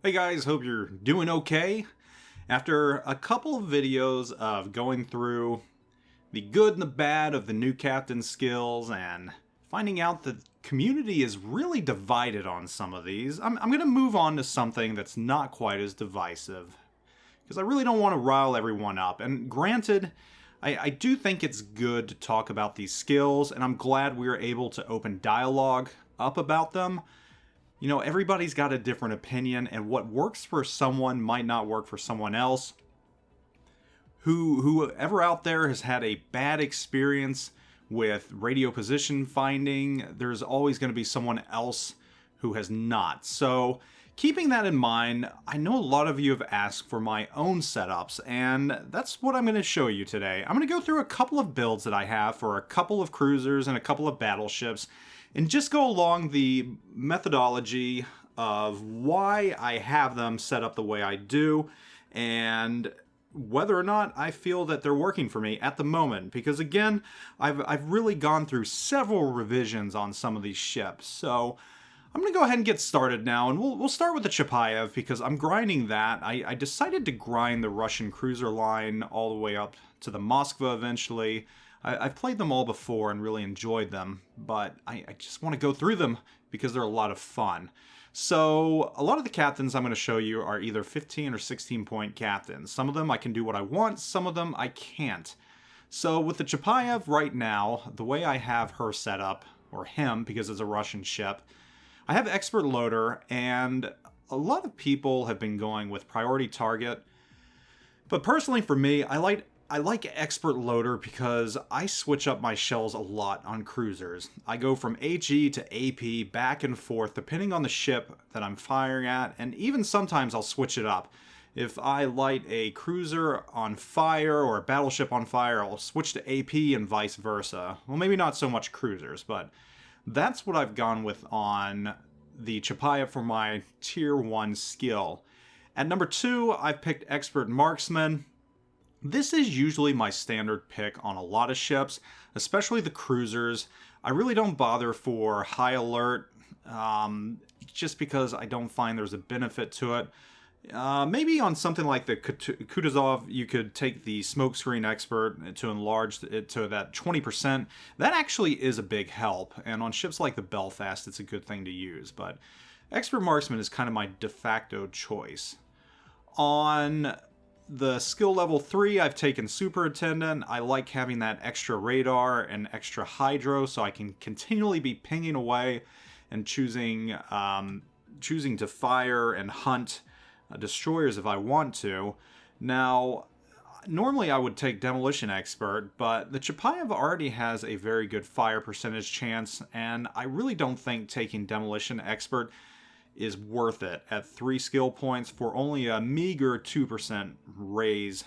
Hey guys, hope you're doing okay. After a couple of videos of going through the good and the bad of the new captain skills and finding out that the community is really divided on some of these, I'm going to move on to something that's not quite as divisive. Because I really don't want to rile everyone up. And granted, I do think it's good to talk about these skills, and I'm glad we were able to open dialogue up about them. You know, everybody's got a different opinion, and what works for someone might not work for someone else. Whoever out there has had a bad experience with radio position finding, there's always going to be someone else who has not. So, keeping that in mind, I know a lot of you have asked for my own setups, and that's what I'm going to show you today. I'm going to go through a couple of builds that I have for a couple of cruisers and a couple of battleships, and just go along the methodology of why I have them set up the way I do, and whether or not I feel that they're working for me at the moment. Because again, I've really gone through several revisions on some of these ships, so I'm going to go ahead and get started now, and we'll start with the Chappy, because I'm grinding that. I decided to grind the Russian cruiser line all the way up to the Moskva eventually. I've played them all before and really enjoyed them, but I just want to go through them because they're a lot of fun. So a lot of the captains I'm going to show you are either 15 or 16 point captains. Some of them I can do what I want, some of them I can't. So with the Chappy right now, the way I have her set up, or him because it's a Russian ship, I have expert loader, and a lot of people have been going with priority target. But personally for me, I like expert loader because I switch up my shells a lot on cruisers. I go from HE to AP back and forth depending on the ship that I'm firing at, and even sometimes I'll switch it up. If I light a cruiser on fire or a battleship on fire, I'll switch to AP and vice versa. Well, maybe not so much cruisers, but that's what I've gone with on the Chappy for my tier 1 skill. At number 2, I've picked expert Marksman. This is usually my standard pick on a lot of ships, especially the cruisers. I really don't bother for high alert, just because I don't find there's a benefit to it. Maybe on something like the Kutuzov, you could take the smokescreen expert to enlarge it to that 20%. That actually is a big help, and on ships like the Belfast, it's a good thing to use. But expert marksman is kind of my de facto choice. On the skill level 3, I've taken superintendent. I like having that extra radar and extra hydro, so I can continually be pinging away and choosing to fire and hunt destroyers if I want to. Now, normally I would take demolition expert, but the Chappy already has a very good fire percentage chance, and I really don't think taking demolition expert is worth it at 3 skill points for only a meager 2% raise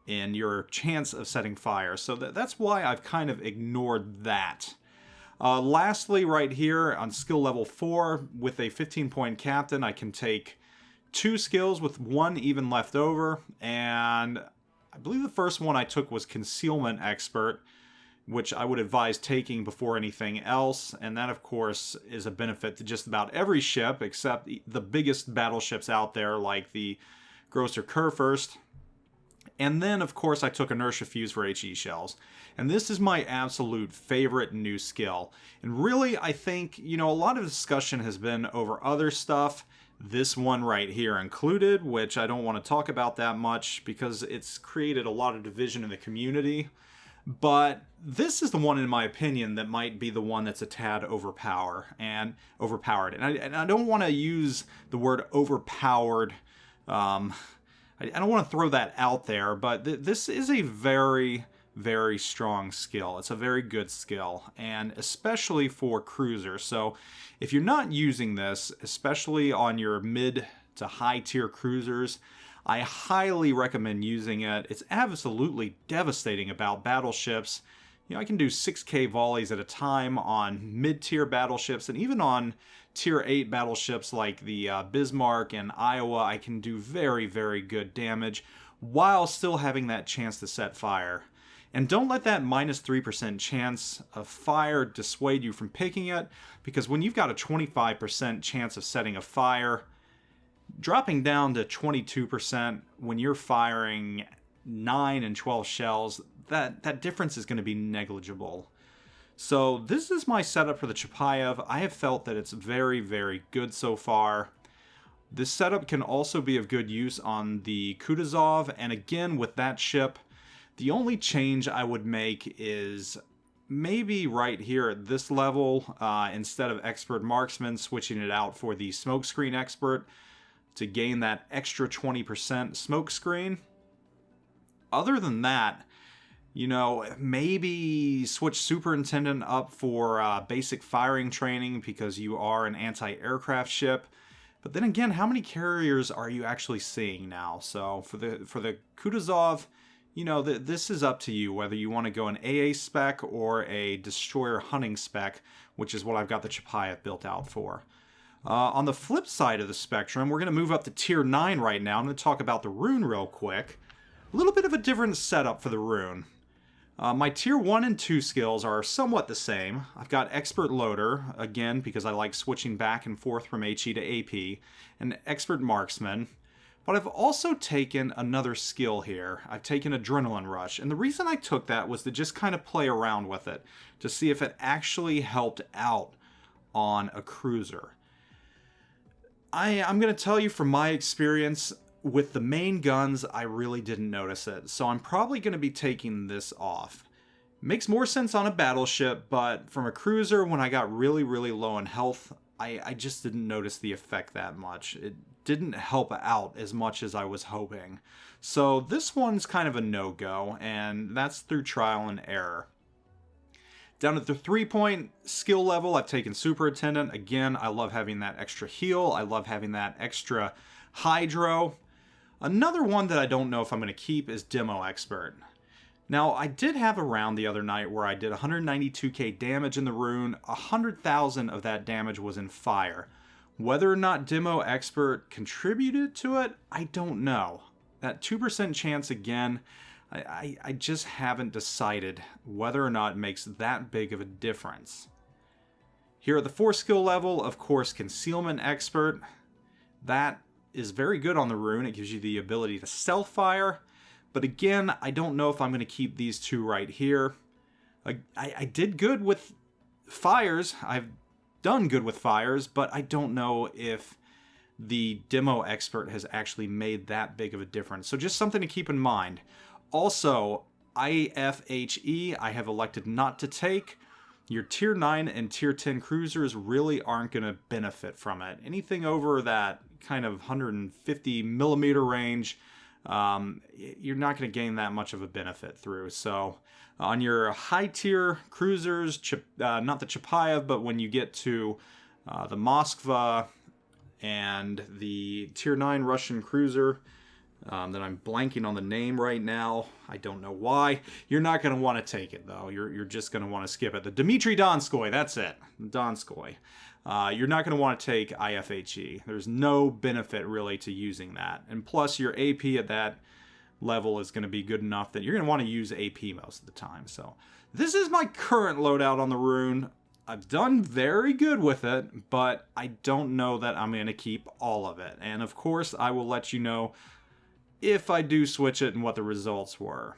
in your chance of setting fire. So that's why I've kind of ignored that. Lastly, right here on skill level 4, with a 15-point captain, I can take 2 skills with 1 even left over, and I believe the first one I took was Concealment Expert, which I would advise taking before anything else, and that of course is a benefit to just about every ship except the biggest battleships out there like the Grosser Kurfürst. And then of course I took Inertia Fuse for HE shells, and this is my absolute favorite new skill. And really I think, you know, a lot of discussion has been over other stuff, this one right here included, which I don't want to talk about that much because it's created a lot of division in the community. But this is the one, in my opinion, that might be the one that's a tad overpowered. And I don't want to use the word overpowered. I don't want to throw that out there, but this is a very, very strong skill. It's a very good skill, and especially for cruisers. So if you're not using this, especially on your mid to high tier cruisers, I highly recommend using it. It's absolutely devastating about battleships. You know, I can do 6k volleys at a time on mid-tier battleships, and even on tier 8 battleships like the Bismarck and Iowa, I can do very, very good damage while still having that chance to set fire. And don't let that minus 3% chance of fire dissuade you from picking it, because when you've got a 25% chance of setting a fire, Dropping down to 22% when you're firing 9 and 12 shells, that difference is going to be negligible. So this is my setup for the Chapayev. I have felt that it's very, very good so far. This setup can also be of good use on the Kutuzov, and again with that ship, the only change I would make is maybe right here at this level, instead of Expert Marksman, switching it out for the Smokescreen Expert to gain that extra 20% smokescreen. Other than that, you know, maybe switch Superintendent up for basic firing training because you are an anti-aircraft ship. But then again, how many carriers are you actually seeing now? So for the Kutuzov, you know, this is up to you whether you want to go an AA spec or a destroyer hunting spec, which is what I've got the Chapayev built out for. On the flip side of the spectrum, we're going to move up to Tier 9 right now. I'm going to talk about the Rune real quick. A little bit of a different setup for the Rune. My Tier 1 and 2 skills are somewhat the same. I've got Expert Loader, again, because I like switching back and forth from HE to AP, and Expert Marksman. But I've also taken another skill here. I've taken Adrenaline Rush, and the reason I took that was to just kind of play around with it, to see if it actually helped out on a cruiser. I'm going to tell you from my experience, with the main guns, I really didn't notice it, so I'm probably going to be taking this off. Makes more sense on a battleship, but from a cruiser, when I got really, really low on health, I just didn't notice the effect that much. It didn't help out as much as I was hoping. So this one's kind of a no-go, and that's through trial and error. Down at the 3-point skill level, I've taken Superintendent. Again, I love having that extra heal. I love having that extra hydro. Another one that I don't know if I'm going to keep is Demo Expert. Now, I did have a round the other night where I did 192k damage in the Rune. 100,000 of that damage was in fire. Whether or not Demo Expert contributed to it, I don't know. That 2% chance again, I just haven't decided whether or not it makes that big of a difference. Here at the 4 skill level, of course, Concealment Expert. That is very good on the Rune. It gives you the ability to stealth fire. But again, I don't know if I'm going to keep these two right here. I did good with fires. I've done good with fires, but I don't know if the Demo Expert has actually made that big of a difference. So just something to keep in mind. Also, IFHE, I have elected not to take. Your Tier 9 and Tier 10 cruisers really aren't going to benefit from it. Anything over that kind of 150 millimeter range, you're not going to gain that much of a benefit through. So on your high tier cruisers, not the Chapayev, but when you get to the Moskva and the Tier 9 Russian cruiser, that I'm blanking on the name right now. I don't know why. You're not going to want to take it, though. You're just going to want to skip it. The Dmitry Donskoy, that's it. Donskoy. You're not going to want to take IFHE. There's no benefit, really, to using that. And plus, your AP at that level is going to be good enough that you're going to want to use AP most of the time. So, this is my current loadout on the Rune. I've done very good with it, but I don't know that I'm going to keep all of it. And, of course, I will let you know if I do switch it and what the results were.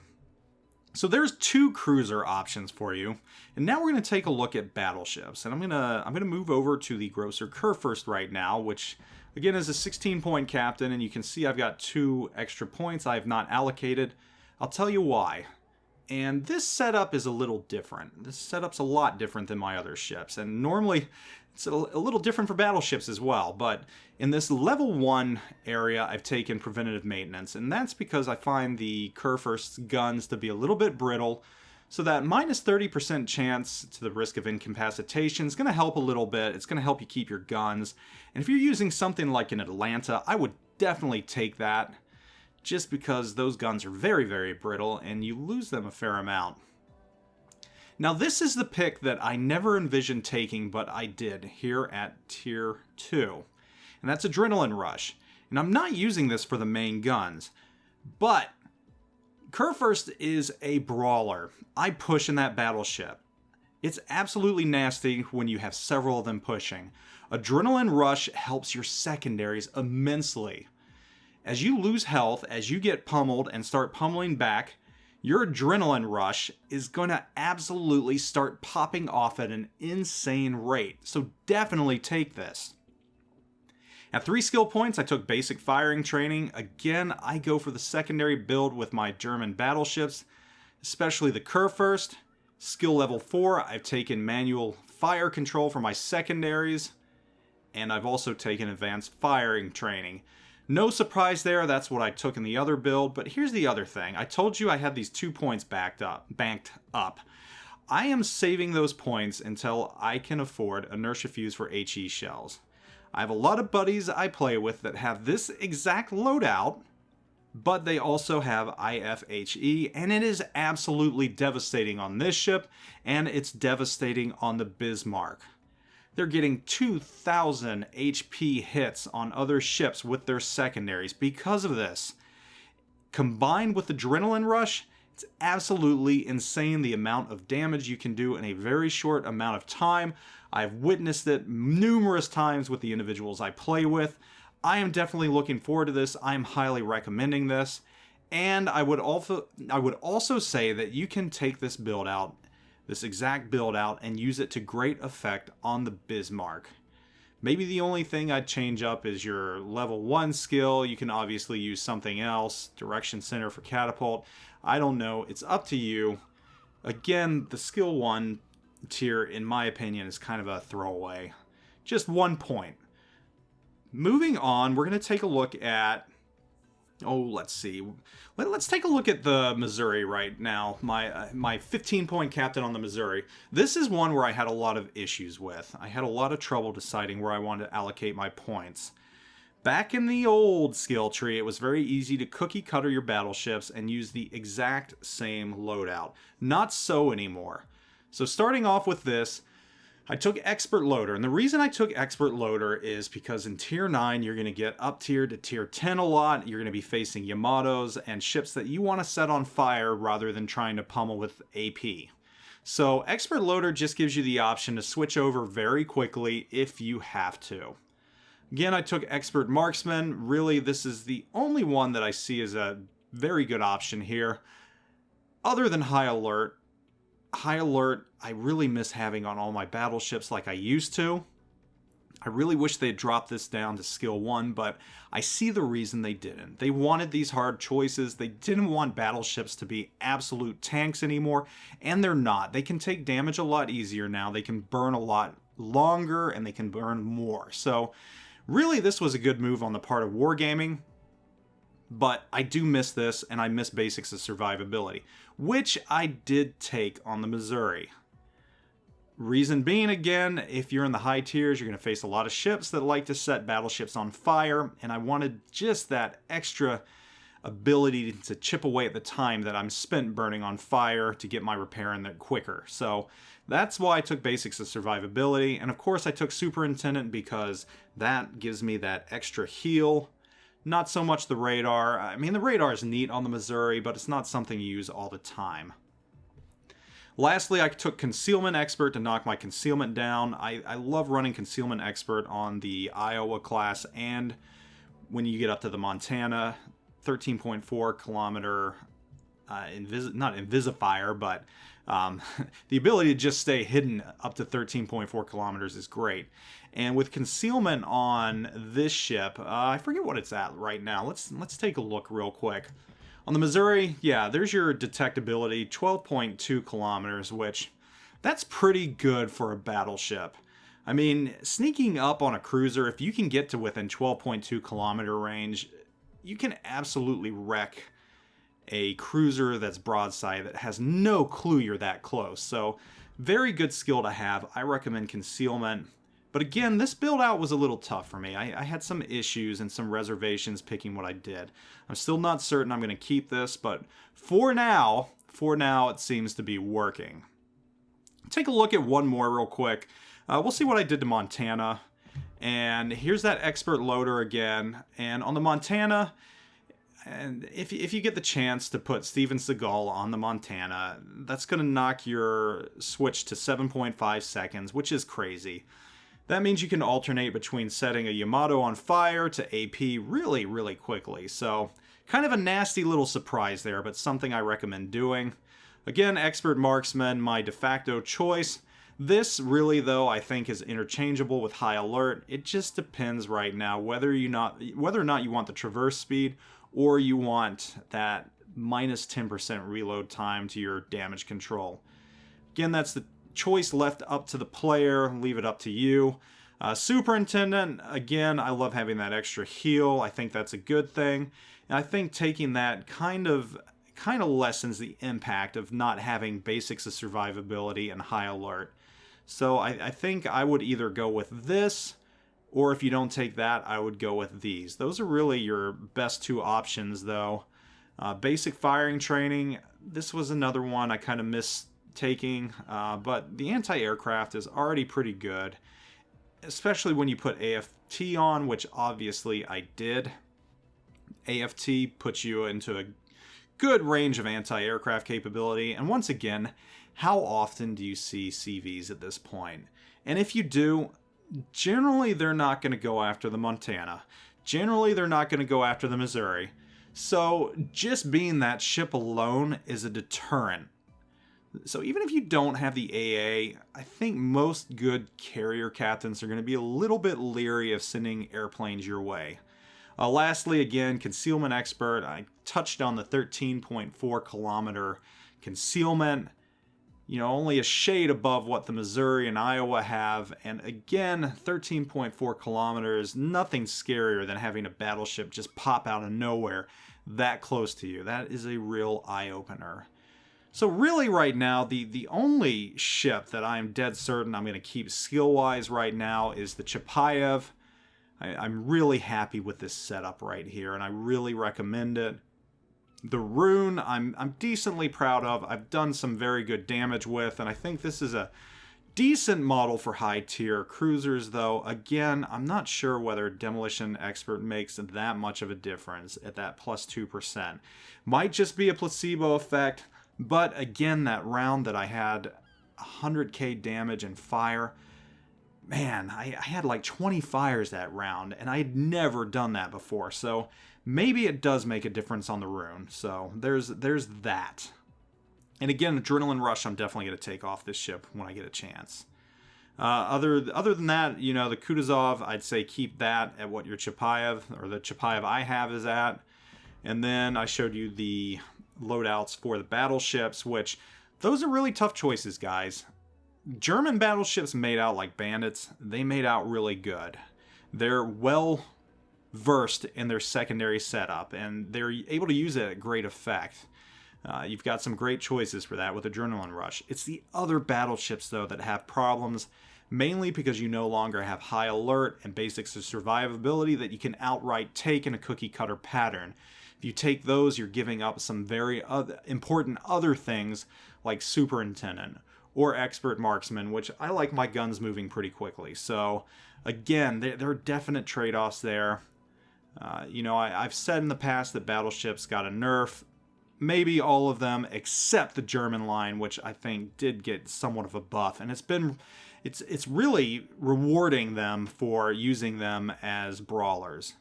So there's 2 cruiser options for you, and now we're going to take a look at battleships. And I'm gonna move over to the Grosser Kurfürst right now, which again is a 16-point captain, and you can see I've got 2 extra points I have not allocated. I'll tell you why. And this setup is a little different. This setup's a lot different than my other ships, and normally it's a little different for battleships as well, but in this level 1 area, I've taken preventative maintenance, and that's because I find the Kurfürst's guns to be a little bit brittle, so that minus 30% chance to the risk of incapacitation is going to help a little bit. It's going to help you keep your guns, and if you're using something like an Atlanta, I would definitely take that, just because those guns are very, very brittle, and you lose them a fair amount. Now this is the pick that I never envisioned taking, but I did here at Tier 2. And that's Adrenaline Rush. And I'm not using this for the main guns, but Kurfürst is a brawler. I push in that battleship. It's absolutely nasty when you have several of them pushing. Adrenaline Rush helps your secondaries immensely. As you lose health, as you get pummeled and start pummeling back, your Adrenaline Rush is going to absolutely start popping off at an insane rate. So definitely take this. At 3 skill points, I took basic firing training. Again, I go for the secondary build with my German battleships, especially the Kurfürst. Skill level 4, I've taken manual fire control for my secondaries, and I've also taken advanced firing training. No surprise there, that's what I took in the other build, but here's the other thing. I told you I had these 2 points banked up. I am saving those points until I can afford inertia fuse for HE shells. I have a lot of buddies I play with that have this exact loadout, but they also have IFHE, and it is absolutely devastating on this ship, and it's devastating on the Bismarck. They're getting 2,000 HP hits on other ships with their secondaries because of this. Combined with Adrenaline Rush, it's absolutely insane the amount of damage you can do in a very short amount of time. I've witnessed it numerous times with the individuals I play with. I am definitely looking forward to this. I am highly recommending this. And I would also say that you can take this build out, this exact build out, and use it to great effect on the Bismarck. Maybe the only thing I'd change up is your level 1 skill. You can obviously use something else. Direction Center for Catapult. I don't know. It's up to you. Again, the skill 1 tier, in my opinion, is kind of a throwaway. Just 1 point. Moving on, we're going to take a look at... let's see. Let's take a look at the Missouri right now. My 15-point captain on the Missouri. This is one where I had a lot of issues with. I had a lot of trouble deciding where I wanted to allocate my points. Back in the old skill tree, it was very easy to cookie cutter your battleships and use the exact same loadout. Not so anymore. So starting off with this, I took Expert Loader, and the reason I took Expert Loader is because in Tier 9, you're going to get up tier to Tier 10 a lot. You're going to be facing Yamatos and ships that you want to set on fire rather than trying to pummel with AP. So Expert Loader just gives you the option to switch over very quickly if you have to. Again, I took Expert Marksman. Really, this is the only one that I see as a very good option here. Other than High Alert, I really miss having on all my battleships like I used to. I really wish they'd dropped this down to skill 1, but I see the reason they didn't. They wanted these hard choices. They didn't want battleships to be absolute tanks anymore, and they're not. They can take damage a lot easier now. They can burn a lot longer, and they can burn more. So really, this was a good move on the part of Wargaming. But I do miss this, and I miss basics of survivability, which I did take on the Missouri. Reason being, again, if you're in the high tiers, you're going to face a lot of ships that like to set battleships on fire, and I wanted just that extra ability to chip away at the time that I'm spent burning on fire to get my repair in there quicker. So that's why I took basics of survivability, and of course I took Superintendent because that gives me that extra heal. Not so much the radar. I mean, the radar is neat on the Missouri, but it's not something you use all the time. Lastly, I took Concealment Expert to knock my Concealment down. I love running Concealment Expert on the Iowa class, and when you get up to the Montana, 13.4 kilometer, not Invisifier, but the ability to just stay hidden up to 13.4 kilometers is great. And with Concealment on this ship, I forget what it's at right now. Let's take a look real quick. On the Missouri, yeah, there's your detectability, 12.2 kilometers, which that's pretty good for a battleship. I mean, sneaking up on a cruiser, if you can get to within 12.2 kilometer range, you can absolutely wreck a cruiser that's broadside that has no clue you're that close. So very good skill to have. I recommend Concealment. But again, this build out was a little tough for me. I had some issues and some reservations picking what I did. I'm still not certain I'm going to keep this, but for now it seems to be working. Take a look at one more real quick. We'll see what I did to Montana. And here's that Expert Loader again. And on the Montana, And if you get the chance to put Steven Seagal on the Montana, that's going to knock your switch to 7.5 seconds, which is crazy. That means you can alternate between setting a Yamato on fire to AP really, really quickly. So, kind of a nasty little surprise there, but something I recommend doing. Again, Expert Marksman, my de facto choice. This really, though, I think is interchangeable with High Alert. It just depends right now whether or not you want the traverse speed or you want that minus 10% reload time to your damage control. Again, that's the choice left up to the player. Leave it up to you. Superintendent, again, I love having that extra heal. I think that's a good thing. And I think taking that kind of lessens the impact of not having basics of survivability and High Alert. So I think I would either go with this, or if you don't take that, I would go with these. Those are really your best two options, though. Basic firing training, this was another one I kind of missed taking, but the anti-aircraft is already pretty good, especially when you put AFT on, which obviously I did. AFT puts you into a good range of anti-aircraft capability, and once again, how often do you see CVs at this point? And if you do, generally they're not going to go after the Montana. Generally they're not going to go after the Missouri. So just being that ship alone is a deterrent. So even if you don't have the AA, I think most good carrier captains are going to be a little bit leery of sending airplanes your way. Lastly, again, Concealment Expert. I touched on the 13.4 kilometer concealment. Only a shade above what the Missouri and Iowa have. And again, 13.4 kilometers, nothing scarier than having a battleship just pop out of nowhere that close to you. That is a real eye-opener. So really right now, the only ship that I'm dead certain I'm going to keep skill-wise right now is the Chappy. I'm really happy with this setup right here, and I really recommend it. The Rune, I'm decently proud of. I've done some very good damage with, and I think this is a decent model for high-tier cruisers, though. Again, I'm not sure whether Demolition Expert makes that much of a difference at that plus 2%. Might just be a placebo effect, but again, that round that I had 100k damage and fire, man, I had like 20 fires that round, and I had never done that before, so maybe it does make a difference on the Rune. So there's that. And again, Adrenaline Rush, I'm definitely going to take off this ship when I get a chance. Other than that, the Kutuzov, I'd say keep that at what your Chapayev, or the Chapayev I have, is at. And then I showed you the loadouts for the battleships, which those are really tough choices, guys. German battleships made out like bandits. They made out really good. They're well versed in their secondary setup, and they're able to use it at great effect. You've got some great choices for that with Adrenaline Rush. It's the other battleships, though, that have problems, mainly because you no longer have High Alert and basics of survivability that you can outright take in a cookie-cutter pattern. If you take those, you're giving up some very important other things like Superintendent or Expert Marksman, which I like my guns moving pretty quickly. So, again, there are definite trade-offs there. I've said in the past that battleships got a nerf. Maybe all of them except the German line, which I think did get somewhat of a buff. And it's really rewarding them for using them as brawlers.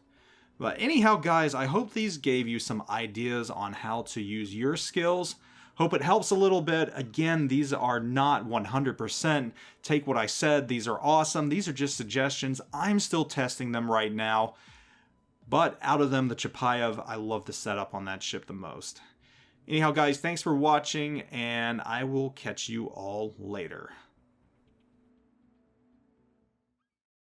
But anyhow, guys, I hope these gave you some ideas on how to use your skills. Hope it helps a little bit. Again, these are not 100%. Take what I said. These are awesome. These are just suggestions. I'm still testing them right now. But out of them, the Chapayev, I love the setup on that ship the most. Anyhow, guys, thanks for watching, and I will catch you all later.